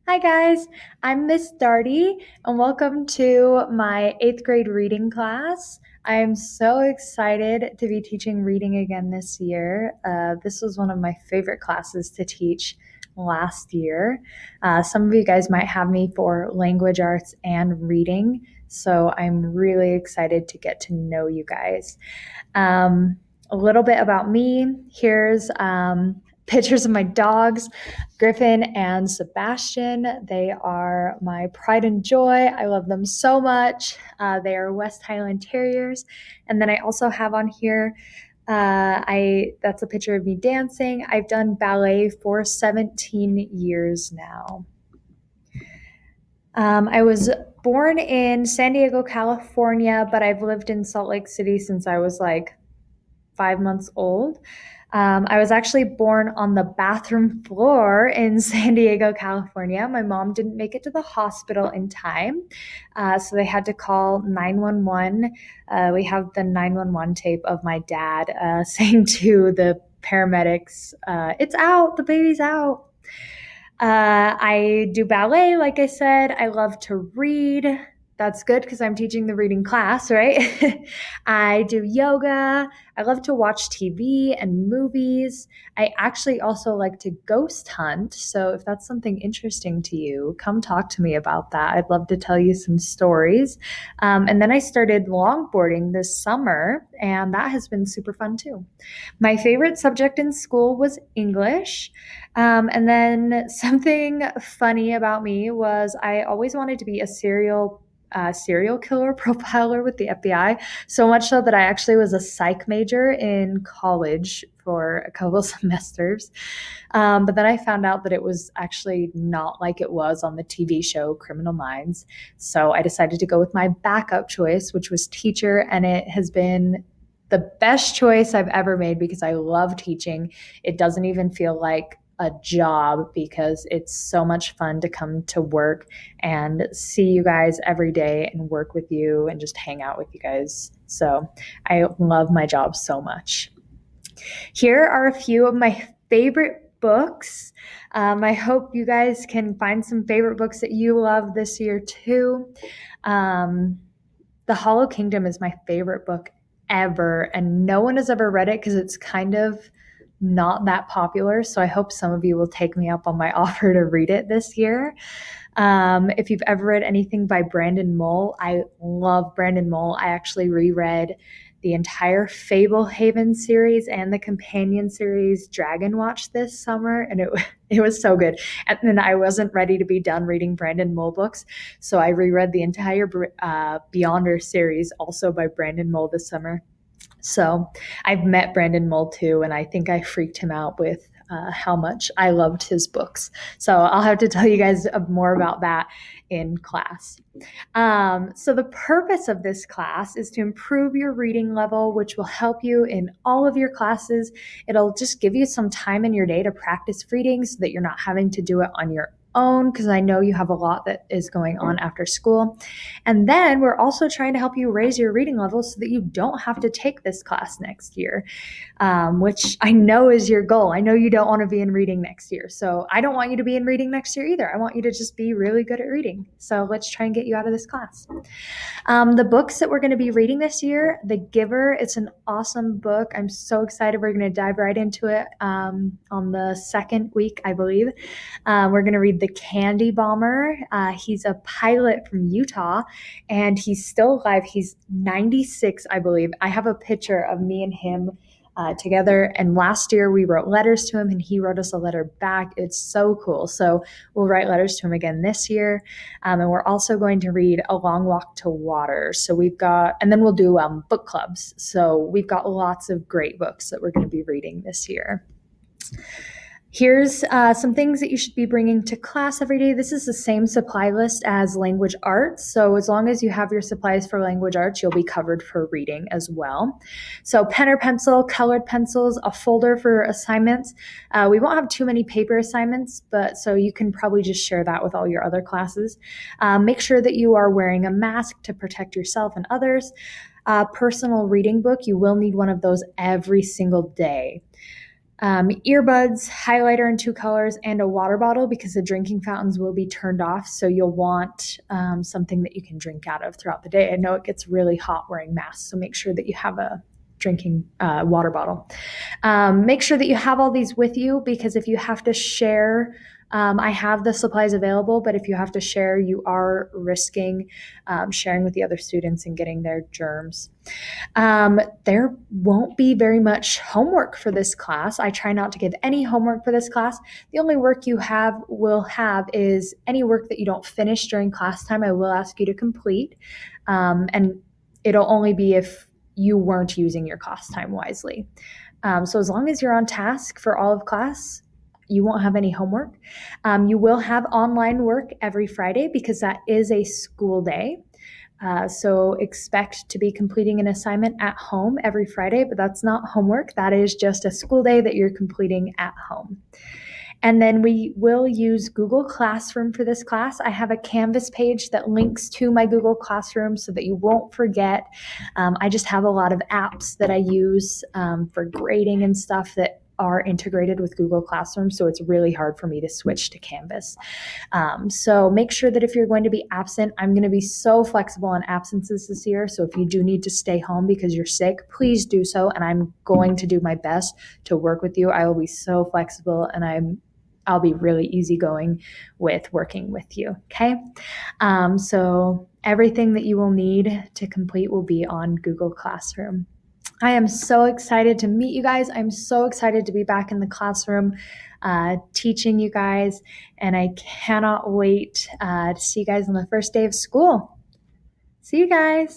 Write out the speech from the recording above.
Hi guys, I'm Ms Daugherty and welcome to my 8th grade reading class. I am so excited to be teaching reading again this year. This was one of my favorite classes to teach last year. Some of you guys might have me for language arts and reading, so I'm really excited to get to know you guys. A little bit about me. Here's pictures of my dogs, Griffin and Sebastian. They are my pride and joy. I love them so much. They are West Highland Terriers. And then I also have on here, I that's a picture of me dancing. I've done ballet for 17 years now. I was born in San Diego, California, but I've lived in Salt Lake City since I was like 5 months old. I was actually born on the bathroom floor in San Diego, California. My mom didn't make it to the hospital in time, so they had to call 911. We have the 911 tape of my dad saying to the paramedics, "It's out, the baby's out." I do ballet, like I said. I love to read. That's good because I'm teaching the reading class, right? I do yoga. I love to watch TV and movies. I actually also like to ghost hunt. So if that's something interesting to you, come talk to me about that. I'd love to tell you some stories. And then I started longboarding this summer, and that has been super fun too. My favorite subject in school was English. And then something funny about me was I always wanted to be a serial killer profiler with the FBI. So much so that I actually was a psych major in college for a couple semesters. But then I found out that it was actually not like it was on the TV show Criminal Minds. So I decided to go with my backup choice, which was teacher, and it has been the best choice I've ever made because I love teaching. It doesn't even feel like a job because it's so much fun to come to work and see you guys every day and work with you and just hang out with you guys. So I love my job so much. Here are a few of my favorite books. I hope you guys can find some favorite books that you love this year too. Um, the Hollow Kingdom is my favorite book ever, and no one has ever read it because it's kind of not that popular. So I hope some of you will take me up on my offer to read it this year. If you've ever read anything by Brandon Mull, I love Brandon Mull. I actually reread the entire Fablehaven series and the companion series Dragon Watch this summer, and it was so good. And then I wasn't ready to be done reading Brandon Mull books, so I reread the entire Beyonder series, also by Brandon Mull this summer. So I've met Brandon Mull too, and I think I freaked him out with how much I loved his books. So I'll have to tell you guys more about that in class. So the purpose of this class is to improve your reading level, which will help you in all of your classes. It'll just give you some time in your day to practice reading so that you're not having to do it on your own, because I know you have a lot that is going on after school. And then we're also trying to help you raise your reading level so that you don't have to take this class next year, which I know is your goal. I know you don't want to be in reading next year. So I don't want you to be in reading next year either. I want you to just be really good at reading. So let's try and get you out of this class. The books that we're going to be reading this year, The Giver, it's an awesome book. I'm so excited. We're going to dive right into it on the second week, I believe. We're going to read The Candy Bomber. He's a pilot from Utah, and he's still alive. He's 96, I believe. I have a picture of me and him together. And last year we wrote letters to him and he wrote us a letter back. It's so cool. So we'll write letters to him again this year. And we're also going to read A Long Walk to Water. So and then we'll do book clubs. So we've got lots of great books that we're going to be reading this year. Here's some things that you should be bringing to class every day. This is the same supply list as language arts. So as long as you have your supplies for language arts, you'll be covered for reading as well. So pen or pencil, colored pencils, a folder for assignments. We won't have too many paper assignments, but so you can probably just share that with all your other classes. Make sure that you are wearing a mask to protect yourself and others. Personal reading book, you will need one of those every single day. earbuds, highlighter in 2 colors, and a water bottle because the drinking fountains will be turned off. So you'll want something that you can drink out of throughout the day. I know it gets really hot wearing masks, so make sure that you have a drinking water bottle. Make sure that you have all these with you because if you have to share, I have the supplies available, but if you have to share, you are risking sharing with the other students and getting their germs. There won't be very much homework for this class. I try not to give any homework for this class. The only work you will have is any work that you don't finish during class time. I will ask you to complete, and it'll only be if you weren't using your class time wisely. So as long as you're on task for all of class, you won't have any homework. You will have online work every Friday because that is a school day. So expect to be completing an assignment at home every Friday, but that's not homework. That is just a school day that you're completing at home. And then we will use Google Classroom for this class. I have a Canvas page that links to my Google Classroom so that you won't forget. I just have a lot of apps that I use for grading and stuff that are integrated with Google Classroom, so it's really hard for me to switch to Canvas. So make sure that if you're going to be absent, I'm going to be so flexible on absences this year. So if you do need to stay home because you're sick, please do so. And I'm going to do my best to work with you. I will be so flexible and I'll be really easygoing with working with you. Okay. So everything that you will need to complete will be on Google Classroom. I am so excited to meet you guys. I'm so excited to be back in the classroom teaching you guys, and I cannot wait to see you guys on the first day of school. See you guys.